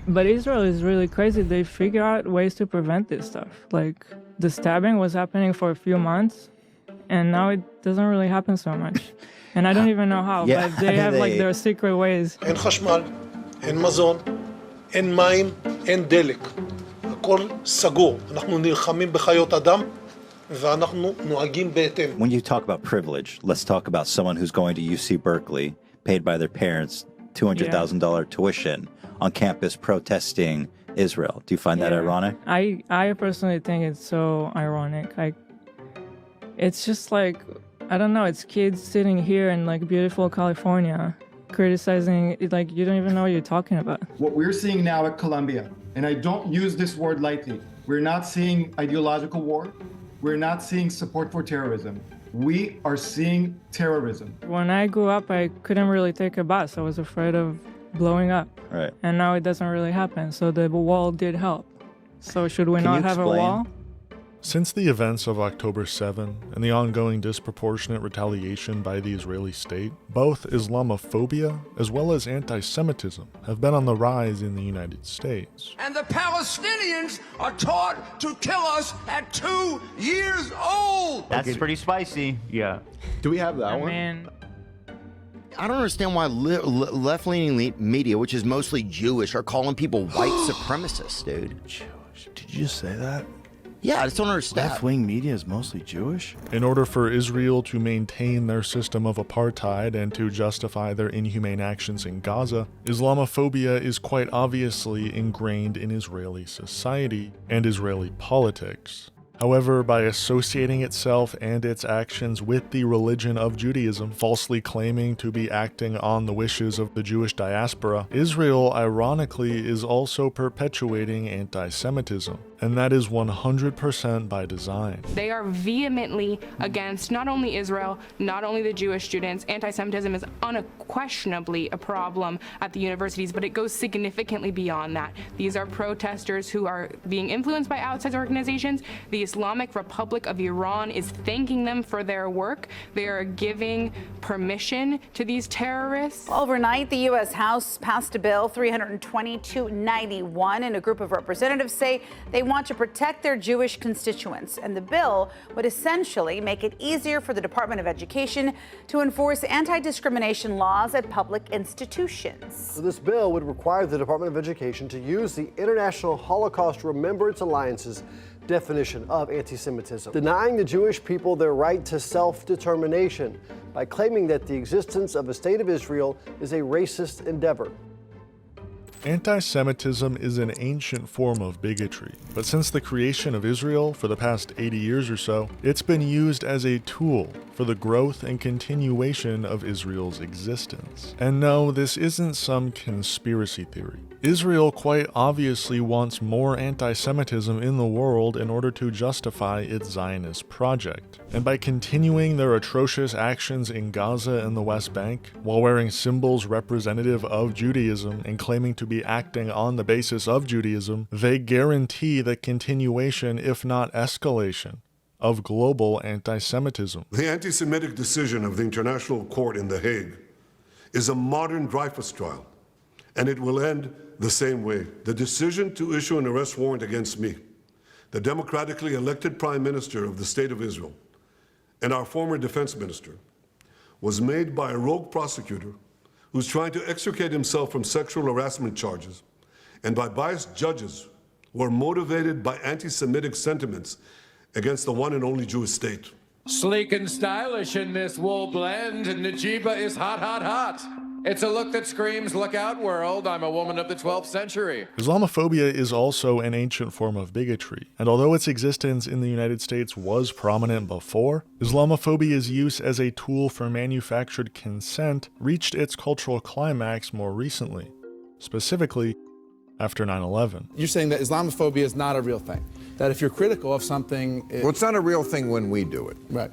But Israel is really crazy. They figure out ways to prevent this stuff. Like, the stabbing was happening for a few months, and now it doesn't really happen so much. And I don't even know how, but they have like their secret ways. אין חשמל, אין מזון, אין מים, אין דלק. הכל סגור. אנחנו נלחמים בחיות אדם, ואנחנו נוהגים בהתאם. When you talk about privilege, let's talk about someone who's going to UC Berkeley, paid by their parents $200,000 tuition, on campus protesting Israel. Do you find that ironic? I personally think it's so ironic. It's just like, I don't know, it's kids sitting here in like beautiful California criticizing, like, you don't even know what you're talking about. What we're seeing now at Columbia, and I don't use this word lightly, we're not seeing ideological war. We're not seeing support for terrorism. We are seeing terrorism. When I grew up, I couldn't really take a bus. I was afraid of blowing up. Right. And now it doesn't really happen. So the wall did help. So should we not have a wall? Since the events of October 7 and the ongoing disproportionate retaliation by the Israeli state, both Islamophobia as well as anti-Semitism have been on the rise in the United States. And the Palestinians are taught to kill us at 2 years old! That's pretty spicy. Yeah. Do we have that one? Man, I don't understand why left-leaning media, which is mostly Jewish, are calling people white supremacists, dude. Jewish. Did you just say that? Yeah, I just don't understand. Left-wing media is mostly Jewish? In order for Israel to maintain their system of apartheid and to justify their inhumane actions in Gaza, Islamophobia is quite obviously ingrained in Israeli society and Israeli politics. However, by associating itself and its actions with the religion of Judaism, falsely claiming to be acting on the wishes of the Jewish diaspora, Israel, ironically, is also perpetuating anti-Semitism. And that is 100% by design. They are vehemently against not only Israel, not only the Jewish students. Anti-Semitism is unquestionably a problem at the universities, but it goes significantly beyond that. These are protesters who are being influenced by outside organizations. The Islamic Republic of Iran is thanking them for their work. They are giving permission to these terrorists. Overnight, the U.S. House passed a bill 32291, and a group of representatives say they want to protect their Jewish constituents. And the bill would essentially make it easier for the Department of Education to enforce anti-discrimination laws at public institutions. So this bill would require the Department of Education to use the International Holocaust Remembrance Alliance's definition of anti-Semitism, denying the Jewish people their right to self-determination by claiming that the existence of a state of Israel is a racist endeavor. Anti-Semitism is an ancient form of bigotry, but since the creation of Israel for the past 80 years or so, it's been used as a tool for the growth and continuation of Israel's existence. And no, this isn't some conspiracy theory. Israel quite obviously wants more anti-Semitism in the world in order to justify its Zionist project. And by continuing their atrocious actions in Gaza and the West Bank, while wearing symbols representative of Judaism and claiming to be acting on the basis of Judaism, they guarantee the continuation, if not escalation, of global anti-Semitism. The anti-Semitic decision of the International Court in The Hague is a modern Dreyfus trial, and it will end the same way. The decision to issue an arrest warrant against me, the democratically elected Prime Minister of the State of Israel, and our former defense minister, was made by a rogue prosecutor who's trying to extricate himself from sexual harassment charges, and by biased judges who are motivated by anti-Semitic sentiments against the one and only Jewish state. Sleek and stylish in this wool blend, Najiba is hot, hot, hot. It's a look that screams, look out world, I'm a woman of the 12th century. Islamophobia is also an ancient form of bigotry, and although its existence in the United States was prominent before, Islamophobia's use as a tool for manufactured consent reached its cultural climax more recently, specifically after 9/11. You're saying that Islamophobia is not a real thing, that if you're critical of something... Well, it's not a real thing when we do it. Right.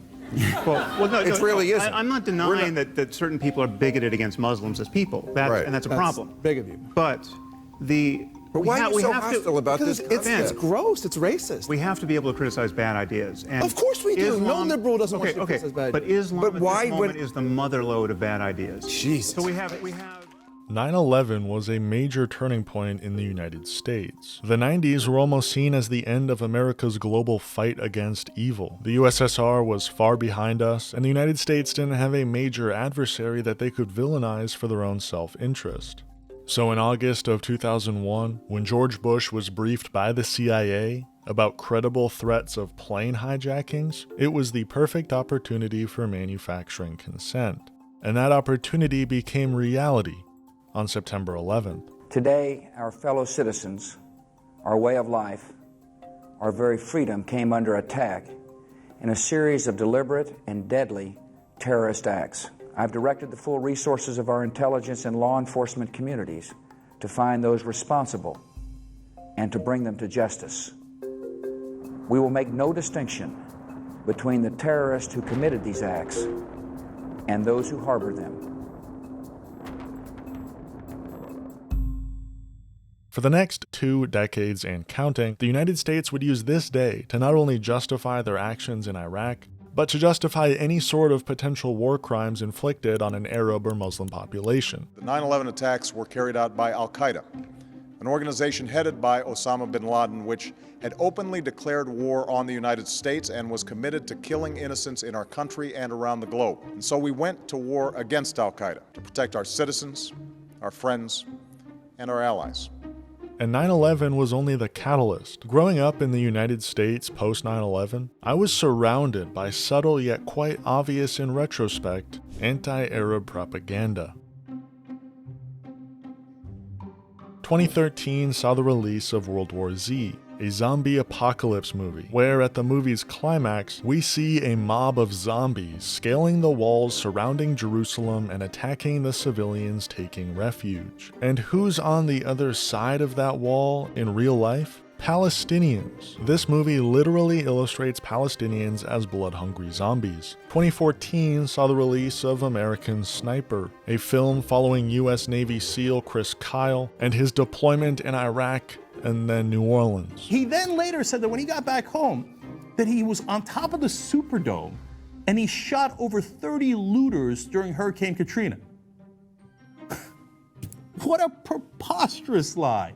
Well, no, it really isn't. I'm not denying that certain people are bigoted against Muslims as people, and that's a problem. Big of you. But why are you so hostile about this? It's gross. It's racist. We have to be able to criticize bad ideas. And of course we do. No liberal doesn't want to criticize bad ideas. But Islam at this moment is the motherlode of bad ideas. Jesus. So we have. 9/11 was a major turning point in the United States. The 90s were almost seen as the end of America's global fight against evil. The USSR was far behind us, and the United States didn't have a major adversary that they could villainize for their own self-interest. So in August of 2001, when George Bush was briefed by the CIA about credible threats of plane hijackings, it was the perfect opportunity for manufacturing consent. And that opportunity became reality on September 11th. Today, our fellow citizens, our way of life, our very freedom came under attack in a series of deliberate and deadly terrorist acts. I've directed the full resources of our intelligence and law enforcement communities to find those responsible and to bring them to justice. We will make no distinction between the terrorists who committed these acts and those who harbor them. For the next 2 decades and counting, the United States would use this day to not only justify their actions in Iraq, but to justify any sort of potential war crimes inflicted on an Arab or Muslim population. The 9/11 attacks were carried out by Al-Qaeda, an organization headed by Osama bin Laden, which had openly declared war on the United States and was committed to killing innocents in our country and around the globe. And so we went to war against Al-Qaeda to protect our citizens, our friends, and our allies. And 9/11 was only the catalyst. Growing up in the United States post 9/11, I was surrounded by subtle yet quite obvious in retrospect anti-Arab propaganda. 2013 saw the release of World War Z, a zombie apocalypse movie, where at the movie's climax, we see a mob of zombies scaling the walls surrounding Jerusalem and attacking the civilians taking refuge. And who's on the other side of that wall in real life? Palestinians. This movie literally illustrates Palestinians as blood-hungry zombies. 2014 saw the release of American Sniper, a film following U.S. Navy SEAL Chris Kyle and his deployment in Iraq and then New Orleans. He then later said that when he got back home, that he was on top of the Superdome and he shot over 30 looters during Hurricane Katrina. What a preposterous lie.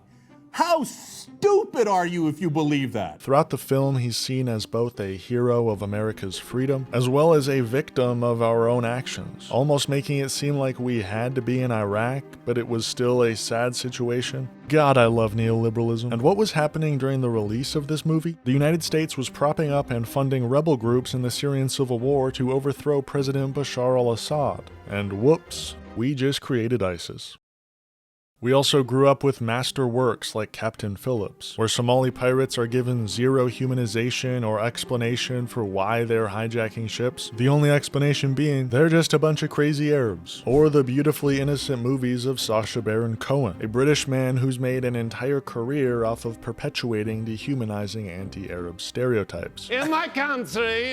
How stupid are you if you believe that? Throughout the film, he's seen as both a hero of America's freedom, as well as a victim of our own actions, almost making it seem like we had to be in Iraq, but it was still a sad situation. God, I love neoliberalism. And what was happening during the release of this movie? The United States was propping up and funding rebel groups in the Syrian civil war to overthrow President Bashar al-Assad. And whoops, we just created ISIS. We also grew up with master works like Captain Phillips, where Somali pirates are given zero humanization or explanation for why they're hijacking ships, the only explanation being they're just a bunch of crazy Arabs. Or the beautifully innocent movies of Sacha Baron Cohen, a British man who's made an entire career off of perpetuating dehumanizing anti-Arab stereotypes. In my country,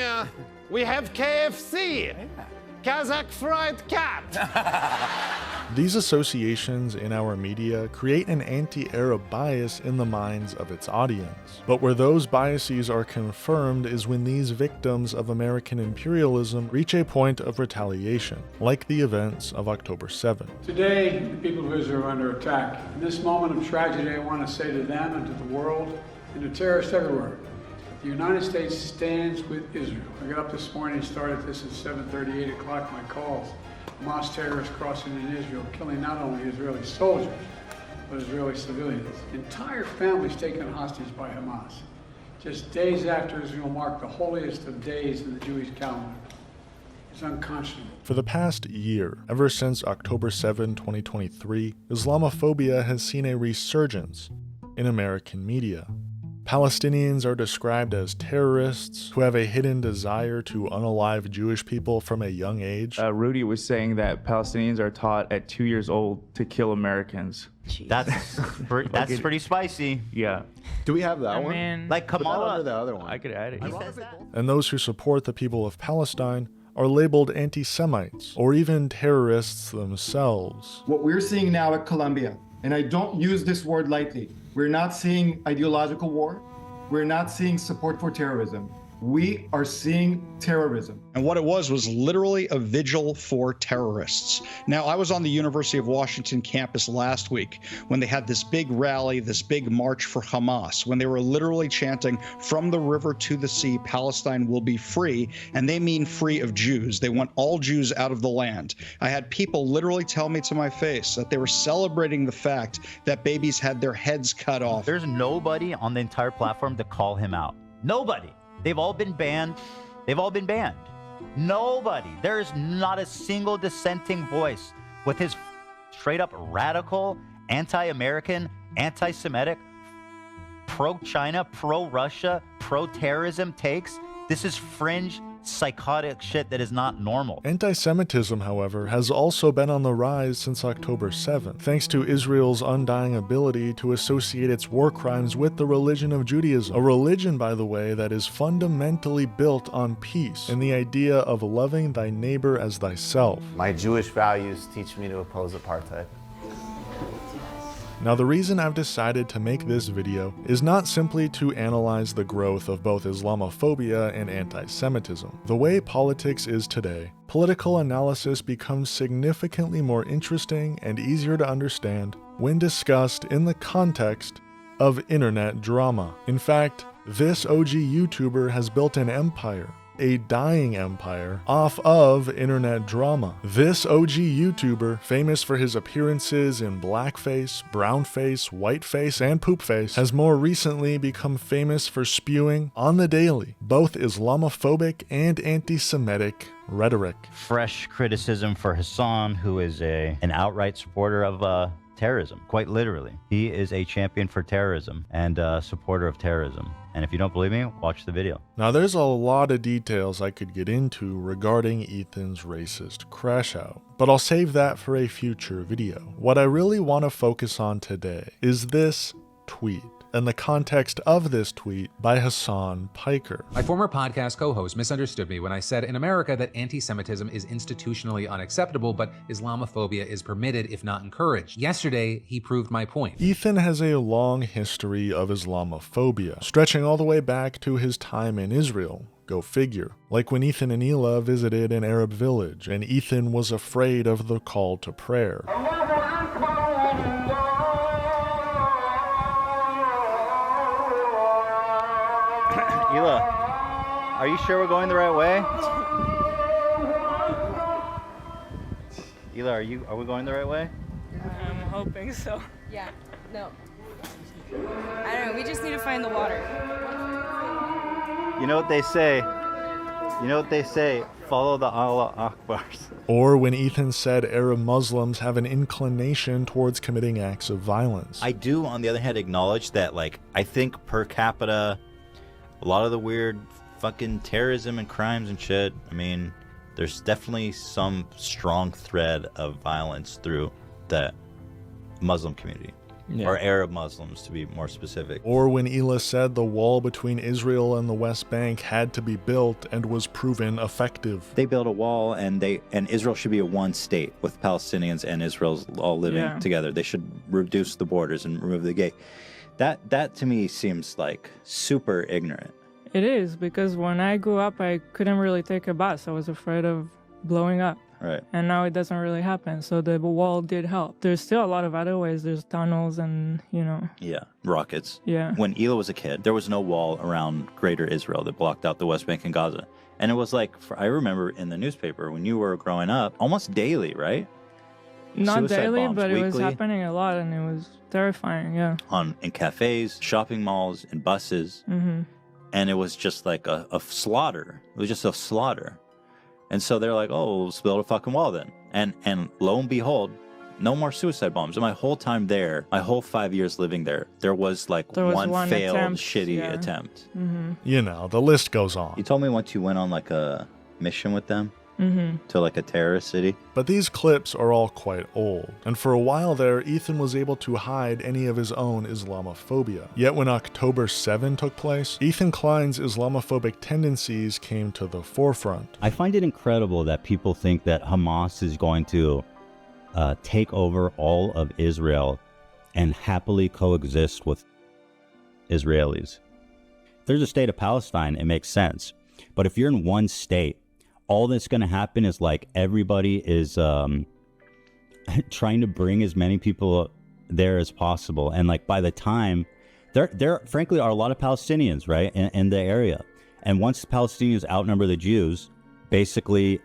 we have KFC. Kazakh fried cat. These associations in our media create an anti-Arab bias in the minds of its audience. But where those biases are confirmed is when these victims of American imperialism reach a point of retaliation, like the events of October 7th. Today, the people of Israel are under attack. In this moment of tragedy, I want to say to them and to the world and to terrorists everywhere, the United States stands with Israel. I got up this morning and started this at 7:30, 8 o'clock, my calls. Hamas terrorists crossing in Israel, killing not only Israeli soldiers, but Israeli civilians. Entire families taken hostage by Hamas. Just days after Israel marked the holiest of days in the Jewish calendar. It's unconscionable. For the past year, ever since October 7, 2023, Islamophobia has seen a resurgence in American media. Palestinians are described as terrorists who have a hidden desire to unalive Jewish people from a young age. Rudy was saying that Palestinians are taught at 2 years old to kill Americans. That's pretty spicy. Yeah. Do we have that one? mean, Like Kamala. The other one. I could add it. And those who support the people of Palestine are labeled anti-Semites or even terrorists themselves. What we're seeing now at Columbia, and I don't use this word lightly, we're not seeing ideological war. We're not seeing support for terrorism. We are seeing terrorism. And what it was literally a vigil for terrorists. Now, I was on the University of Washington campus last week when they had this big rally, this big march for Hamas, when they were literally chanting, "From the river to the sea, Palestine will be free." And they mean free of Jews. They want all Jews out of the land. I had people literally tell me to my face that they were celebrating the fact that babies had their heads cut off. There's nobody on the entire platform to call him out. Nobody. They've all been banned. They've all been banned. Nobody. There is not a single dissenting voice with his straight up radical, anti-American, anti-Semitic, pro-China, pro-Russia, pro-terrorism takes. This is fringe, psychotic shit that is not normal. Anti-Semitism, however, has also been on the rise since October 7th, thanks to Israel's undying ability to associate its war crimes with the religion of Judaism. A religion, by the way, that is fundamentally built on peace and the idea of loving thy neighbor as thyself. My Jewish values teach me to oppose apartheid. Now, the reason I've decided to make this video is not simply to analyze the growth of both Islamophobia and anti-Semitism. The way politics is today, political analysis becomes significantly more interesting and easier to understand when discussed in the context of internet drama. In fact, this OG YouTuber has built an empire, a dying empire, off of internet drama. This OG YouTuber, famous for his appearances in blackface, brownface, whiteface, and poopface, has more recently become famous for spewing, on the daily, both Islamophobic and anti-Semitic rhetoric. Fresh criticism for Hassan, who is an outright supporter of terrorism, quite literally. He is a champion for terrorism and a supporter of terrorism. And if you don't believe me, watch the video. Now, there's a lot of details I could get into regarding Ethan's racist crash out, but I'll save that for a future video. What I really want to focus on today is this tweet and the context of this tweet by Hassan Piker. My former podcast co-host misunderstood me when I said in America that anti-Semitism is institutionally unacceptable, but Islamophobia is permitted if not encouraged. Yesterday, he proved my point. Ethan has a long history of Islamophobia, stretching all the way back to his time in Israel. Go figure. Like when Ethan and Hila visited an Arab village, and Ethan was afraid of the call to prayer. Hila, are you sure we're going the right way? Hila, are we going the right way? I'm hoping so. Yeah, no. I don't know, we just need to find the water. You know what they say? Follow the Allah Akbars. Or when Ethan said Arab Muslims have an inclination towards committing acts of violence. I do, on the other hand, acknowledge that, I think per capita, a lot of the weird fucking terrorism and crimes and shit, there's definitely some strong thread of violence through the Muslim community. Yeah. Or Arab Muslims, to be more specific. Or when Hila said the wall between Israel and the West Bank had to be built and was proven effective. They built a wall, and Israel should be a one state with Palestinians and Israel all living together. They should reduce the borders and remove the gate. That to me seems like super ignorant. It is, because when I grew up, I couldn't really take a bus. I was afraid of blowing up. Right. And now it doesn't really happen. So the wall did help. There's still a lot of other ways. There's tunnels and, Yeah, rockets. Yeah. When Hila was a kid, there was no wall around greater Israel that blocked out the West Bank and Gaza. And it was I remember in the newspaper when you were growing up, almost daily, right? Not Suicide daily, bombs but it was weekly. happening a lot, and it was terrifying, yeah. In cafes, shopping malls, and buses. Mm-hmm. And it was just like a slaughter. It was just a slaughter. And so they're like, oh, let's build a fucking wall then. And lo and behold, no more suicide bombs. And my whole time there, my whole 5 years living there, there was one failed, shitty attempt. Mm-hmm. The list goes on. You told me once you went on a mission with them. To a terrorist city. But these clips are all quite old, and for a while there, Ethan was able to hide any of his own Islamophobia. Yet when October 7 took place, Ethan Klein's Islamophobic tendencies came to the forefront. I find it incredible that people think that Hamas is going to take over all of Israel and happily coexist with Israelis. there's a state of Palestine, it makes sense. But if you're in one state, all that's going to happen is like everybody is trying to bring as many people there as possible. And like by the time, there frankly are a lot of Palestinians, right, in the area. And once the Palestinians outnumber the Jews, basically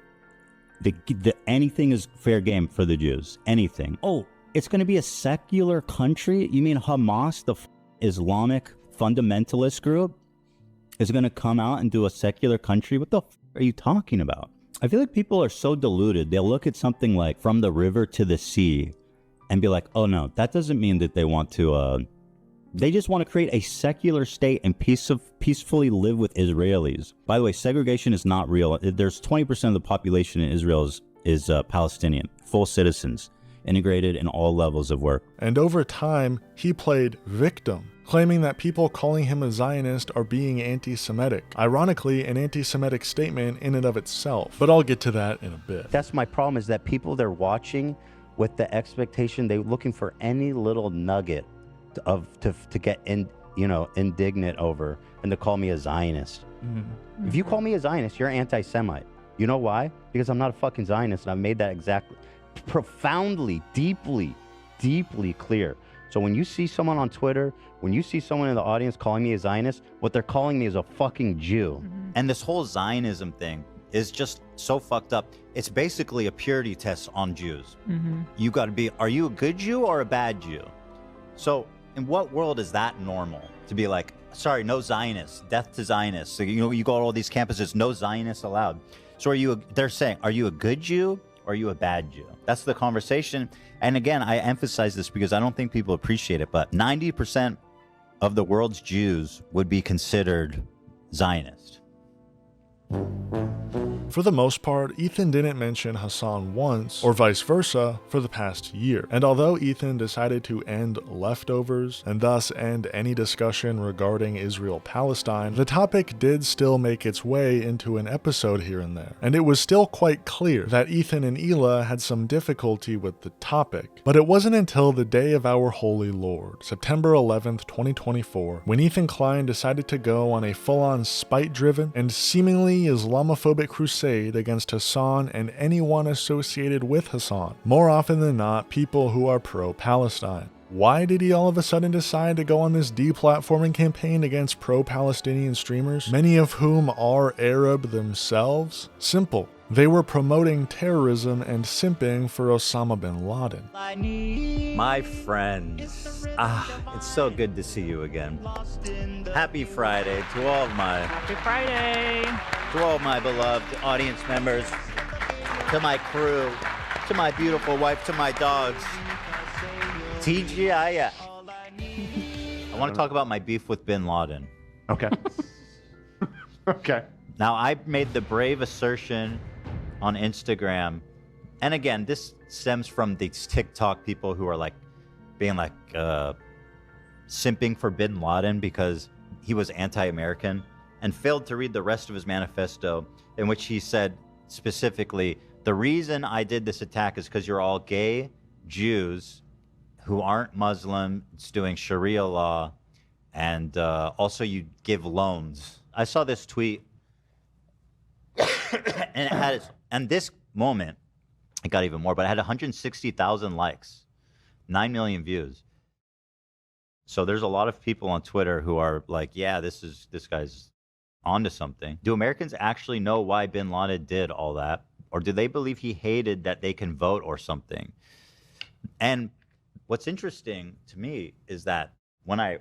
anything is fair game for the Jews. Anything. Oh, it's going to be a secular country? You mean Hamas, the Islamic fundamentalist group, is going to come out and do a secular country? What the are you talking about? I feel like people are so deluded. They'll look at something like From the River to the Sea and be like, oh no, that doesn't mean that they want to, they just want to create a secular state and peacefully live with Israelis. By the way, segregation is not real. There's 20% of the population in Israel is Palestinian, full citizens, integrated in all levels of work. And over time, he played victim, claiming that people calling him a Zionist are being anti-Semitic. Ironically, an anti-Semitic statement in and of itself. But I'll get to that in a bit. That's my problem, is that people, they're watching with the expectation, they're looking for any little nugget to get indignant over and to call me a Zionist. Mm-hmm. If you call me a Zionist, you're an anti-Semite. You know why? Because I'm not a fucking Zionist, and I've made that exactly profoundly, deeply clear. So when you see someone on Twitter, when you see someone in the audience calling me a Zionist, what they're calling me is a fucking Jew. Mm-hmm. And this whole Zionism thing is just so fucked up. It's basically a purity test on Jews. Mm-hmm. You got to be, are you a good Jew or a bad Jew? So in what world is that normal? To be like, sorry, no Zionists, death to Zionists. So, you go to all these campuses, no Zionists allowed. So they're saying, are you a good Jew or are you a bad Jew? That's the conversation. And again, I emphasize this because I don't think people appreciate it, but 90% of the world's Jews would be considered Zionist. For the most part, Ethan didn't mention Hassan once, or vice versa, for the past year. And although Ethan decided to end leftovers, and thus end any discussion regarding Israel-Palestine, the topic did still make its way into an episode here and there. And it was still quite clear that Ethan and Hila had some difficulty with the topic. But it wasn't until the day of our Holy Lord, September 11th, 2024, when Ethan Klein decided to go on a full-on spite-driven and seemingly Islamophobic crusade against Hassan and anyone associated with Hassan, more often than not people who are pro-Palestine. Why did he all of a sudden decide to go on this deplatforming campaign against pro-Palestinian streamers, many of whom are Arab themselves? Simple. They were promoting terrorism and simping for Osama bin Laden. My friends, it's so good to see you again. Happy Friday to all of my... Happy Friday! To all of my beloved audience members, to my crew, to my beautiful wife, to my dogs. TGIF. I want to talk about my beef with bin Laden. Okay. Okay. Now, I made the brave assertion on Instagram, and again, this stems from these TikTok people who are like being like simping for bin Laden because he was anti-American, and failed to read the rest of his manifesto, in which he said specifically, the reason I did this attack is because you're all gay Jews who aren't Muslim, it's doing Sharia law, and also you give loans. I saw this tweet, and it had, and this moment, it got even more, but it had 160,000 likes, 9 million views. So there's a lot of people on Twitter who are like, yeah, this guy's onto something. Do Americans actually know why bin Laden did all that? Or do they believe he hated that they can vote or something? And what's interesting to me is that when I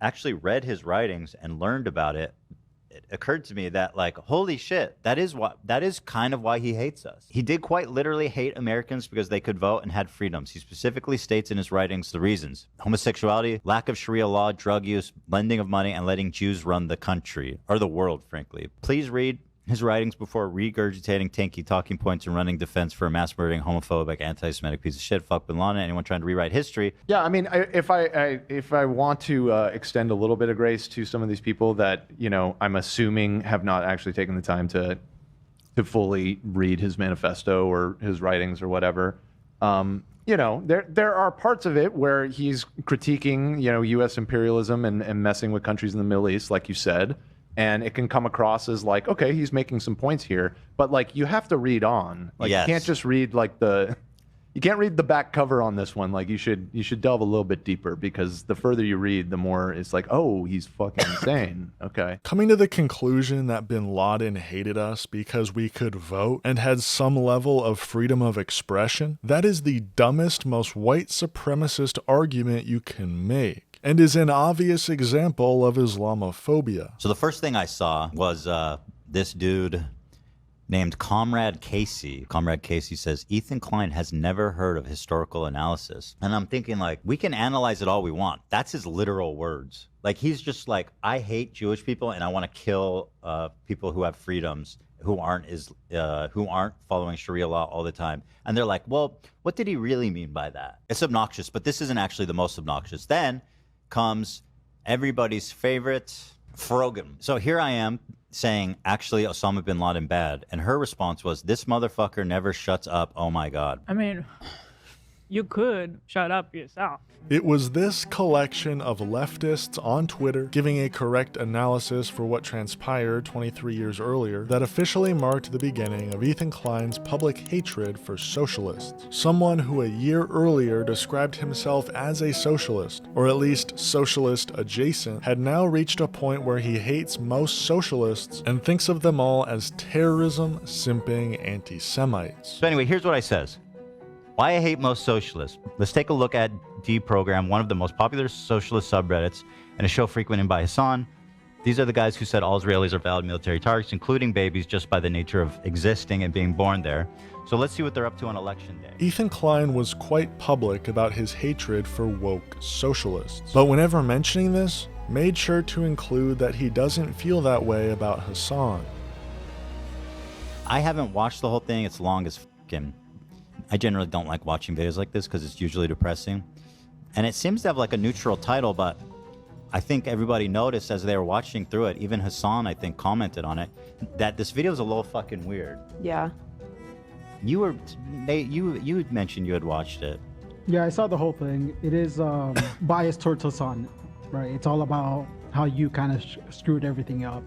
actually read his writings and learned about it, it occurred to me that, like, holy shit, that is kind of why he hates us. He did quite literally hate Americans because they could vote and had freedoms. He specifically states in his writings the reasons: homosexuality, lack of Sharia law, drug use, lending of money, and letting Jews run the country, or the world, frankly. Please read his writings before regurgitating tanky talking points and running defense for a mass-murdering, homophobic, anti-Semitic piece of shit. Fuck bin Laden. Anyone trying to rewrite history. Yeah, I mean, if I want to extend a little bit of grace to some of these people that, you know, I'm assuming have not actually taken the time to fully read his manifesto or his writings or whatever, you know, there are parts of it where he's critiquing, you know, U.S. imperialism and messing with countries in the Middle East, like you said. And it can come across as like, okay, he's making some points here, but like you have to read on. Like you can't just read like you can't read the back cover on this one. Like you should delve a little bit deeper, because the further you read, the more it's like, oh, he's fucking insane. Okay. Coming to the conclusion that bin Laden hated us because we could vote and had some level of freedom of expression, that is the dumbest, most white supremacist argument you can make, and is an obvious example of Islamophobia. So the first thing I saw was this dude named Comrade Casey. Comrade Casey says, Ethan Klein has never heard of historical analysis. And I'm thinking, like, we can analyze it all we want. That's his literal words. Like, he's just like, I hate Jewish people and I want to kill people who have freedoms, who aren't following Sharia law all the time. And they're like, well, what did he really mean by that? It's obnoxious, but this isn't actually the most obnoxious. Then comes everybody's favorite, Frogan. So here I am saying, actually, Osama bin Laden bad. And her response was, this motherfucker never shuts up. Oh my God. I mean, you could shut up yourself. It was this collection of leftists on Twitter giving a correct analysis for what transpired 23 years earlier that officially marked the beginning of Ethan Klein's public hatred for socialists. Someone who a year earlier described himself as a socialist, or at least socialist adjacent, had now reached a point where he hates most socialists and thinks of them all as terrorism, simping anti-Semites. So anyway, here's what I says. Why I hate most socialists. Let's take a look at Deprogram, one of the most popular socialist subreddits, and a show frequented by Hassan. These are the guys who said all Israelis are valid military targets, including babies, just by the nature of existing and being born there. So let's see what they're up to on election day. Ethan Klein was quite public about his hatred for woke socialists, but whenever mentioning this, made sure to include that he doesn't feel that way about Hassan. I haven't watched the whole thing. It's long as fucking... I generally don't like watching videos like this because it's usually depressing. And it seems to have like a neutral title, but I think everybody noticed as they were watching through it, even Hassan, I think, commented on it, that this video is a little fucking weird. Yeah. You had mentioned you had watched it. Yeah, I saw the whole thing. It is biased towards Hassan, right? It's all about how you kind of screwed everything up.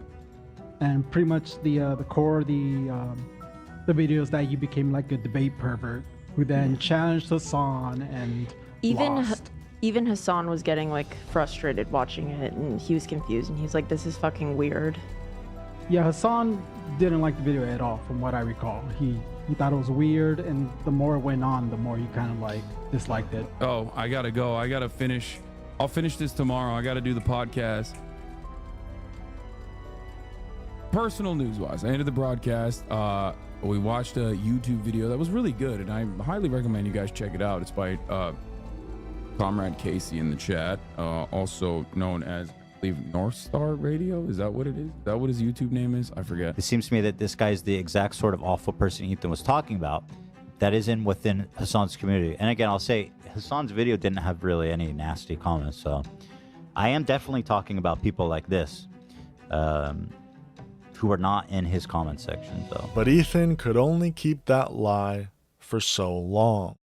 And pretty much the core of the video is that you became like a debate pervert who then challenged Hassan and lost. Even Hassan was getting like frustrated watching it, and he was confused, and he's like, this is fucking weird. Yeah, Hassan didn't like the video at all, from what I recall. He thought it was weird, and the more it went on, the more he kind of like disliked it. Oh, I gotta go. I gotta finish. I'll finish this tomorrow. I gotta do the podcast. Personal news-wise, I ended the broadcast. We watched a YouTube video that was really good, and I highly recommend you guys check it out. It's by Comrade Casey in the chat, also known as, I believe, North Star Radio. Is that what it is? Is that what his YouTube name is? I forget. It seems to me that this guy is the exact sort of awful person Ethan was talking about that is within Hassan's community. And again, I'll say Hassan's video didn't have really any nasty comments, so I am definitely talking about people like this. Who are not in his comment section, though. But Ethan could only keep that lie for so long.